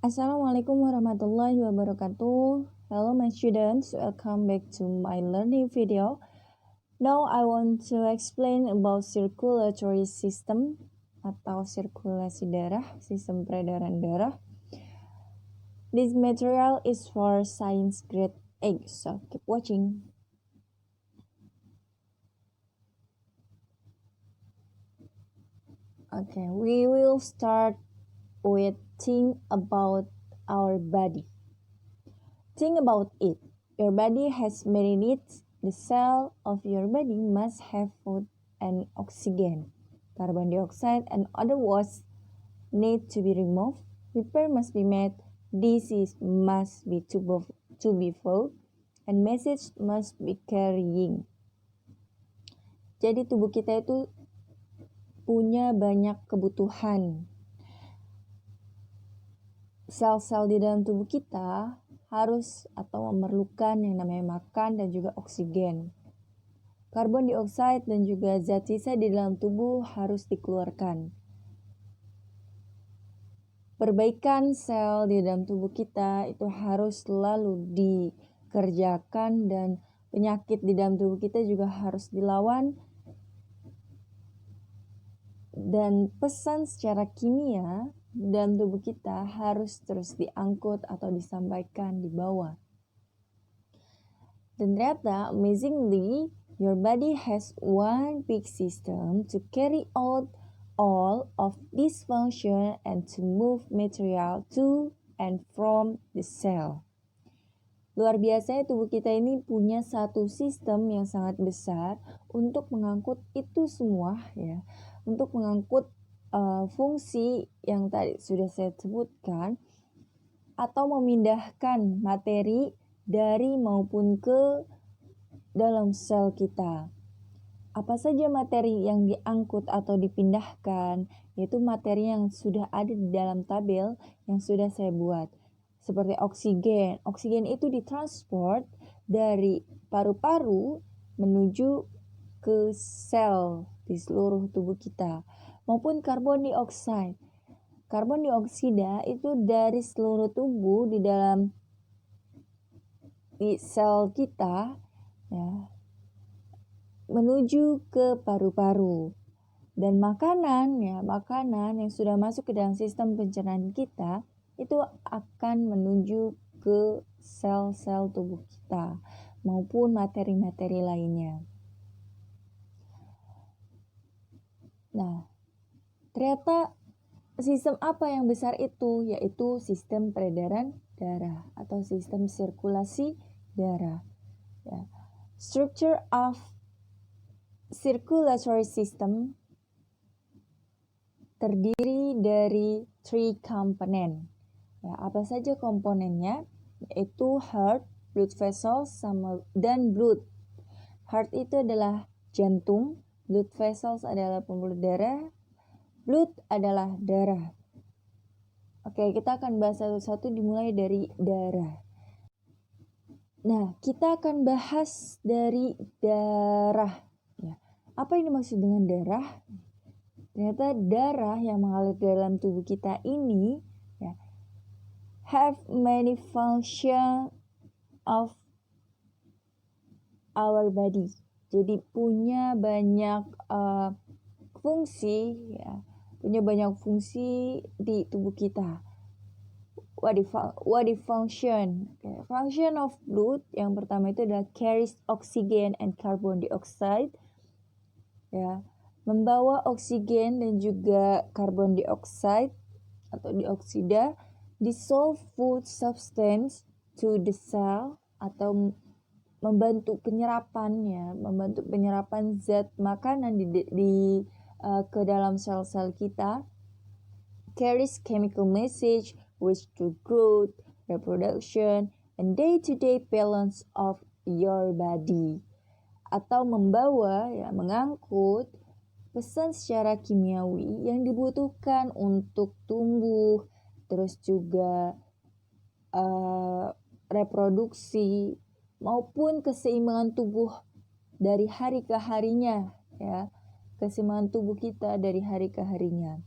Assalamualaikum warahmatullahi wabarakatuh. Hello my students, welcome back to my learning video. Now I want to explain about circulatory system atau sirkulasi darah, sistem peredaran darah. This material is for science grade 8, so keep watching. Okay, we will start with think about our body. Think about it. Your body has many needs. The cell of your body must have food and oxygen. Carbon dioxide and other waste need to be removed. Repair must be made. Disease must be to be fought. And message must be carrying. Jadi tubuh kita itu punya banyak kebutuhan. Sel-sel di dalam tubuh kita harus atau memerlukan yang namanya makan dan juga oksigen. Karbon dioksida dan juga zat sisa di dalam tubuh harus dikeluarkan. Perbaikan sel di dalam tubuh kita itu harus selalu dikerjakan dan penyakit di dalam tubuh kita juga harus dilawan. Dan pesan secara kimia dalam tubuh kita harus terus diangkut atau disampaikan di bawah. Dan ternyata, amazingly, your body has one big system to carry out all of this function and to move material to and from the cell. Luar biasa, tubuh kita ini punya satu sistem yang sangat besar untuk mengangkut itu semua, ya, untuk mengangkut fungsi yang tadi sudah saya sebutkan atau memindahkan materi dari maupun ke dalam sel kita. Apa saja materi yang diangkut atau dipindahkan, yaitu materi yang sudah ada di dalam tabel yang sudah saya buat. Seperti oksigen. Oksigen itu ditransport dari paru-paru menuju ke sel di seluruh tubuh kita. Maupun karbon dioksida. Karbon dioksida itu dari seluruh tubuh di dalam sel kita, ya, menuju ke paru-paru. Dan makanan yang sudah masuk ke dalam sistem pencernaan kita itu akan menuju ke sel-sel tubuh kita maupun materi-materi lainnya. Nah, ternyata sistem apa yang besar itu? Yaitu sistem peredaran darah atau sistem sirkulasi darah. Ya. Structure of circulatory system terdiri dari 3 komponen. Ya, apa saja komponennya? Yaitu heart, blood vessels, dan blood. Heart itu adalah jantung, blood vessels adalah pembuluh darah, blood adalah darah. Oke, kita akan bahas satu-satu dimulai dari darah. Nah, kita akan bahas dari darah. Ya. Apa yang dimaksud dengan darah? Ternyata darah yang mengalir dalam tubuh kita ini, ya, have many function of our body. Jadi punya banyak fungsi, ya, punya banyak fungsi di tubuh kita. What the function? Okay. Function of blood yang pertama itu adalah carries oxygen and carbon dioxide, ya, membawa oksigen dan juga karbon dioksida atau dioksida, dissolve food substance to the cell atau membantu penyerapan zat makanan ke dalam sel-sel kita, carries chemical message which to growth, reproduction, and day-to-day balance of your body, atau membawa, ya, mengangkut pesan secara kimiawi yang dibutuhkan untuk tumbuh, terus juga reproduksi maupun keseimbangan tubuh dari hari ke harinya, ya, keseimbangan tubuh kita dari hari ke harinya.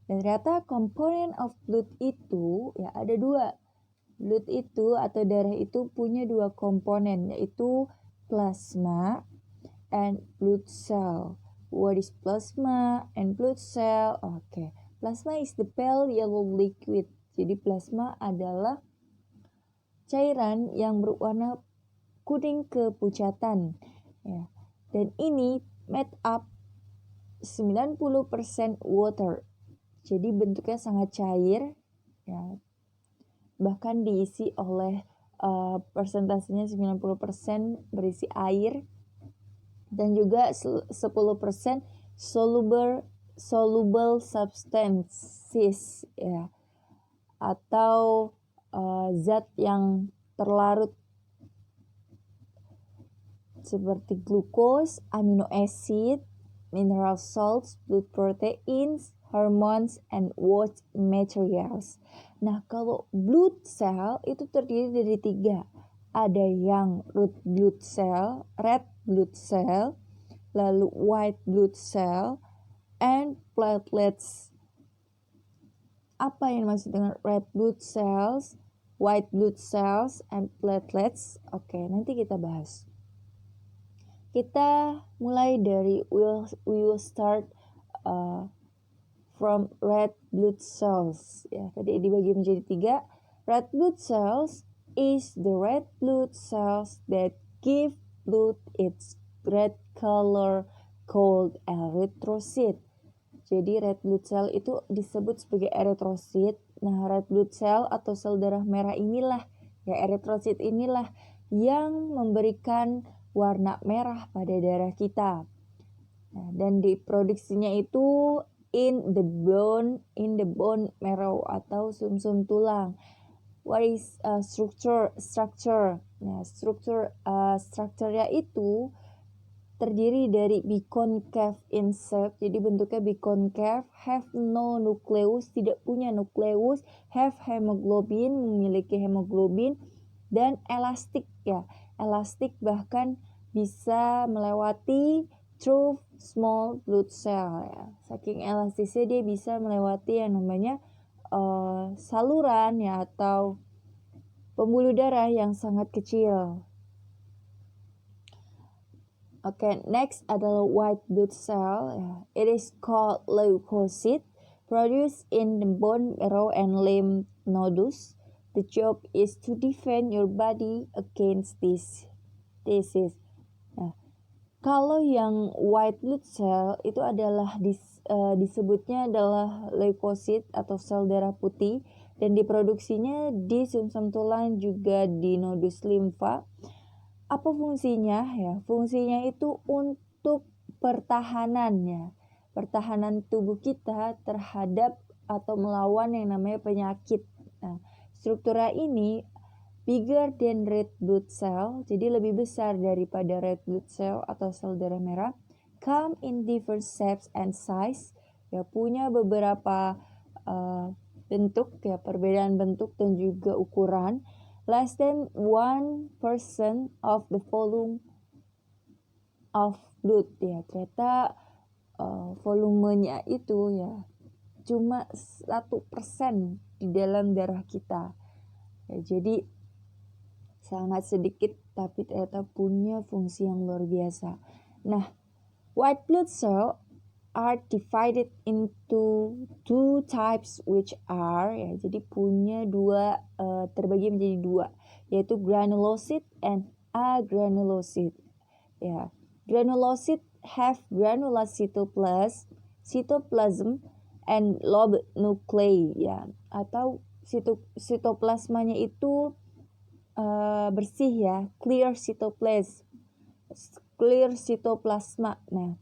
Dan ternyata component of blood itu ya ada dua. Blood itu atau darah itu punya dua komponen, yaitu plasma and blood cell. What is plasma and blood cell? Okay. Plasma is the pale yellow liquid. Jadi plasma adalah cairan yang berwarna kuning kepucatan. Ya. Dan ini made up 90% water. Jadi bentuknya sangat cair, ya. Bahkan diisi oleh persentasenya 90% berisi air dan juga 10% soluble substances, ya, atau zat yang terlarut seperti glukos, amino acid, mineral salts, blood proteins, hormones, and waste materials. Nah, kalau blood cell itu terdiri dari 3. Ada yang red blood cell, lalu white blood cell, and platelets. Apa yang dimaksud dengan red blood cells, white blood cells, and platelets? Oke, nanti kita bahas. Kita mulai dari we will start from red blood cells. Ya, tadi dibagi menjadi 3. Red blood cells is the red blood cells that give blood its red color called erythrocyte. Jadi red blood cell itu disebut sebagai erythrocyte. Nah, red blood cell atau sel darah merah inilah, ya erythrocyte inilah yang memberikan warna merah pada darah kita. Nah, dan diproduksinya itu in the bone marrow atau sumsum tulang. What is structure? Nah, strukturnya itu terdiri dari biconcave in shape, jadi bentuknya biconcave, have no nucleus, tidak punya nukleus, have hemoglobin, memiliki hemoglobin, dan elastik, ya, elastik bahkan bisa melewati through small blood cell, ya. Saking elastisnya dia bisa melewati yang namanya saluran, ya, atau pembuluh darah yang sangat kecil. Okay, next adalah white blood cell. It is called leukocyte, produced in the bone marrow and lymph nodes. The job is to defend your body against this disease. Nah, kalau yang white blood cell itu adalah disebutnya adalah leukocyte atau sel darah putih, dan diproduksinya di sumsum tulang juga di nodus limfa. Apa fungsinya? Ya, fungsinya itu untuk pertahanan tubuh kita terhadap atau melawan yang namanya penyakit. Nah, struktura ini bigger than red blood cell, jadi lebih besar daripada red blood cell atau sel darah merah. Come in different shapes and size, ya, punya beberapa bentuk, ya, perbedaan bentuk dan juga ukuran. Less than 1% of the volume of blood, ya, ternyata volumenya itu, ya, cuma 1% di dalam darah kita, ya, jadi sangat sedikit tapi ternyata punya fungsi yang luar biasa. Nah, white blood cell are divided into 2 types which are, ya, jadi punya terbagi menjadi 2, yaitu granulocyte and agranulocyte. Ya, granulocyte have granular cytoplasm and lobe nuclei, ya, atau sitoplasmanya itu bersih, ya, clear cytoplasma. Nah,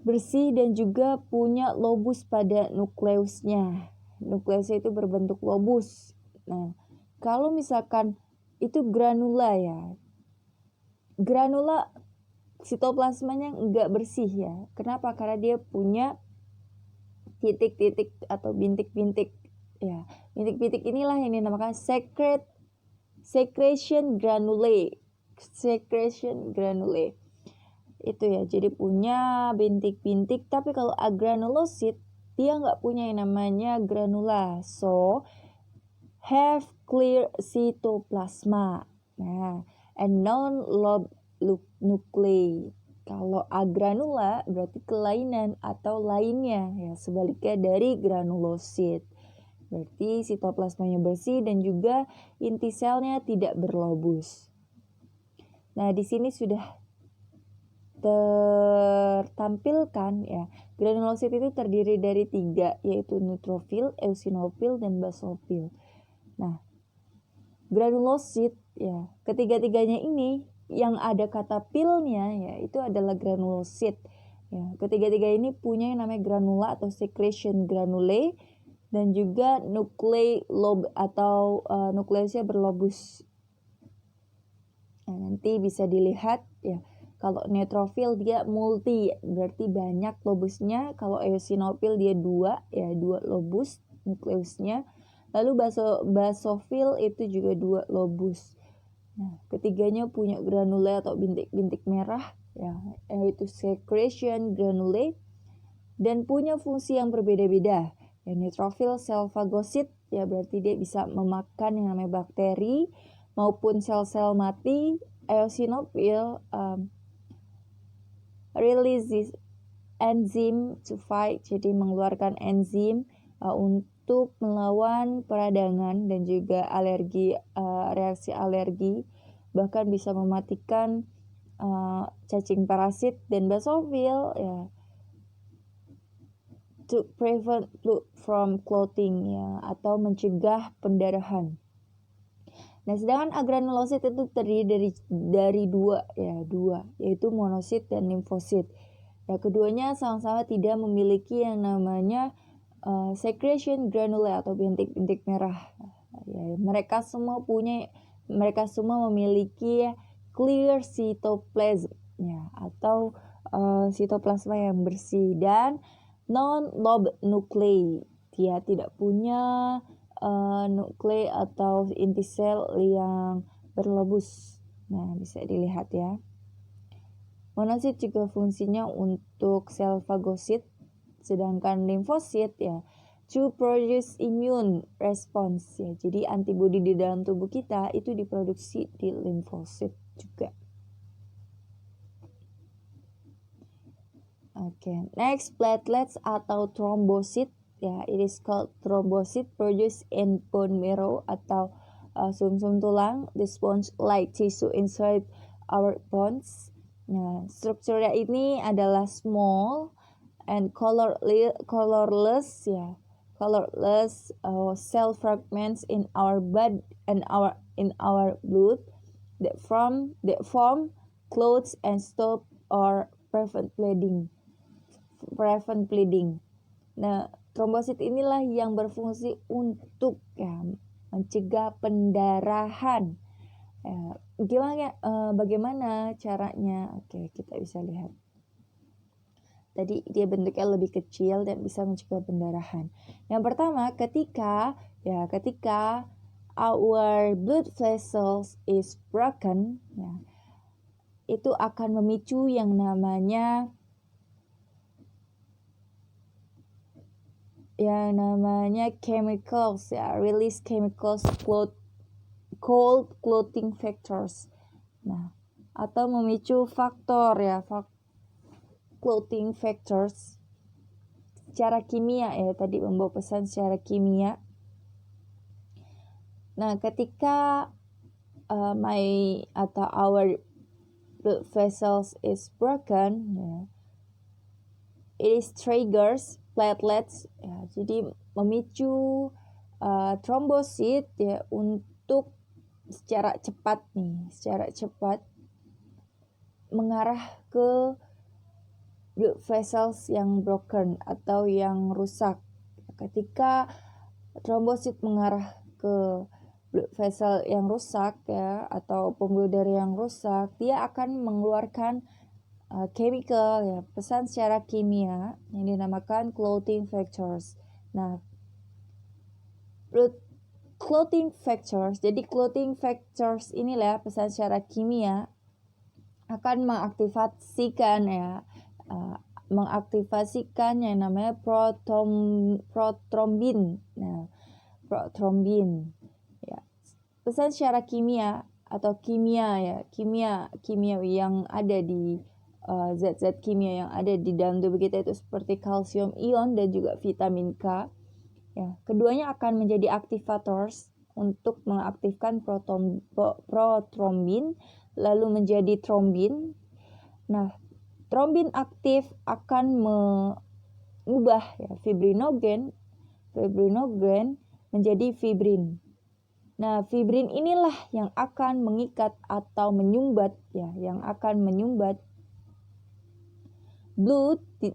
bersih dan juga punya lobus pada nukleusnya. Nukleusnya itu berbentuk lobus. Nah, kalau misalkan itu granula, ya. Granula sitoplasmanya enggak bersih, ya. Kenapa? Karena dia punya titik-titik atau bintik-bintik, ya. Bintik-bintik inilah yang dinamakan secretion granulae. Itu, ya, jadi punya bintik-bintik. Tapi kalau agranulocyte dia nggak punya yang namanya granula, so have clear cytoplasma. Nah, and non-lobe nuclei. Kalau agranula berarti kelainan atau lainnya, ya sebaliknya dari granulosit. Berarti sitoplasmanya bersih dan juga inti selnya tidak berlobus. Nah, di sini sudah tertampilkan ya, granulosit itu terdiri dari 3, yaitu neutrofil, eosinofil, dan basofil. Nah, granulosit ya, ketiga-tiganya ini yang ada kata pilnya ya itu adalah granulosit. Ya, ketiga-tiga ini punya yang namanya granula atau secretion granulae dan juga nuclei lobe atau nukleusnya berlobus. Nah, nanti bisa dilihat ya. Kalau neutrofil dia multi, berarti banyak lobusnya. Kalau eosinofil dia 2 ya, 2 lobus nukleusnya. Lalu basofil itu juga 2 lobus. Nah, ketiganya punya granule atau bintik-bintik merah ya, yaitu secretion granulae dan punya fungsi yang berbeda-beda. Ya, neutrofil sel fagosit ya, berarti dia bisa memakan yang namanya bakteri maupun sel-sel mati. Eosinofil releases enzim to fight, jadi mengeluarkan enzim untuk melawan peradangan dan juga alergi, reaksi alergi, bahkan bisa mematikan cacing parasit. Dan basofil ya, to prevent blood from clotting ya, atau mencegah pendarahan. Nah, sedangkan agranulosit itu terdiri dari 2 ya, 2, yaitu monosit dan limfosit. Ya, keduanya sama-sama tidak memiliki yang namanya secretion granule atau bintik-bintik merah. Ya, mereka semua memiliki clear cytoplasm ya, atau sitoplasma yang bersih dan non-lobe nuclei. Dia tidak punya nuklei atau inti sel yang berlobus. Nah, bisa dilihat ya. Monosit juga fungsinya untuk sel fagosit, sedangkan limfosit ya to produce immune response ya. Jadi antibodi di dalam tubuh kita itu diproduksi di limfosit juga. Oke, next platelets atau trombosit. Ya, it is called thrombocyte produced in bone marrow atau sum-sum tulang, the sponge-like tissue inside our bones. Nah, strukturnya ini adalah small and colorless cell fragments in our blood and in our blood that form clots and stop or prevent bleeding. Nah, trombosit inilah yang berfungsi untuk ya, mencegah pendarahan. Ya, bagaimana caranya? Oke, kita bisa lihat. Tadi dia bentuknya lebih kecil dan bisa mencegah pendarahan. Yang pertama, ketika our blood vessels is broken, ya, itu akan memicu yang namanya chemicals ya, release chemicals called clotting factors. Nah, atau memicu faktor ya, clotting factors secara kimia ya, tadi membawa pesan secara kimia. Nah, ketika our blood vessels is broken ya, it is triggers platelets ya, jadi memicu trombosit ya untuk secara cepat mengarah ke blood vessels yang broken atau yang rusak. Ketika trombosit mengarah ke blood vessel yang rusak ya, atau pembuluh darah yang rusak, dia akan mengeluarkan chemical ya, pesan secara kimia yang dinamakan clotting factors. Nah, clotting factors, jadi clotting factors inilah pesan secara kimia akan mengaktifasikan ya mengaktifasikan yang namanya protrombin. Nah, protrombin. Ya. Pesan secara kimia atau kimiawi yang ada di zat-zat kimia yang ada di dalam tubuh kita itu seperti kalsium ion dan juga vitamin K. Ya, keduanya akan menjadi aktivators untuk mengaktifkan protrombin lalu menjadi trombin. Nah, trombin aktif akan mengubah ya, fibrinogen menjadi fibrin. Nah, fibrin inilah yang akan mengikat atau menyumbat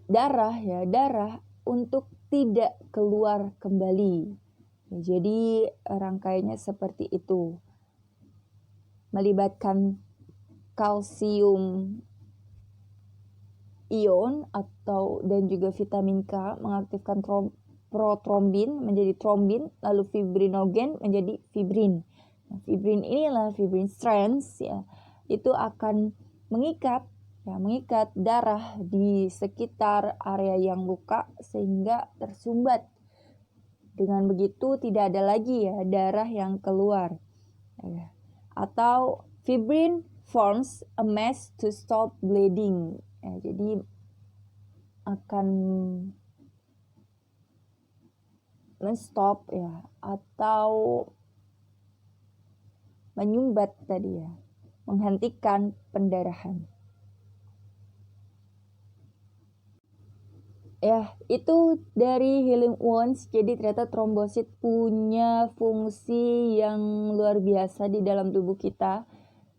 darah untuk tidak keluar kembali. Ya, jadi rangkaiannya seperti itu. Melibatkan kalsium ion dan juga vitamin K mengaktifkan protrombin menjadi trombin, lalu fibrinogen menjadi fibrin. Nah, fibrin inilah fibrin strands ya, itu akan mengikat darah di sekitar area yang luka sehingga tersumbat. Dengan begitu tidak ada lagi ya darah yang keluar. Atau fibrin forms a mass to stop bleeding. Ya, jadi akan men-stop ya atau menyumbat tadi ya, menghentikan pendarahan. Ya, itu dari healing wounds. Jadi ternyata trombosit punya fungsi yang luar biasa di dalam tubuh kita.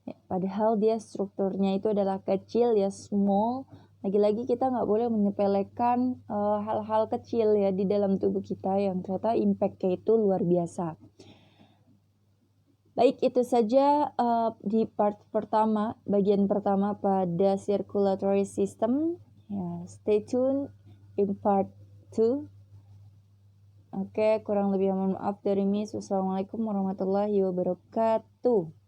Ya, padahal dia strukturnya itu adalah kecil ya, small. Lagi-lagi kita nggak boleh menyepelekan hal-hal kecil ya di dalam tubuh kita yang ternyata impact-nya itu luar biasa. Baik, itu saja di bagian pertama pada circulatory system. Ya, stay tune in part 2. Oke, kurang lebih mohon maaf dari Miss. Wassalamualaikum warahmatullahi wabarakatuh.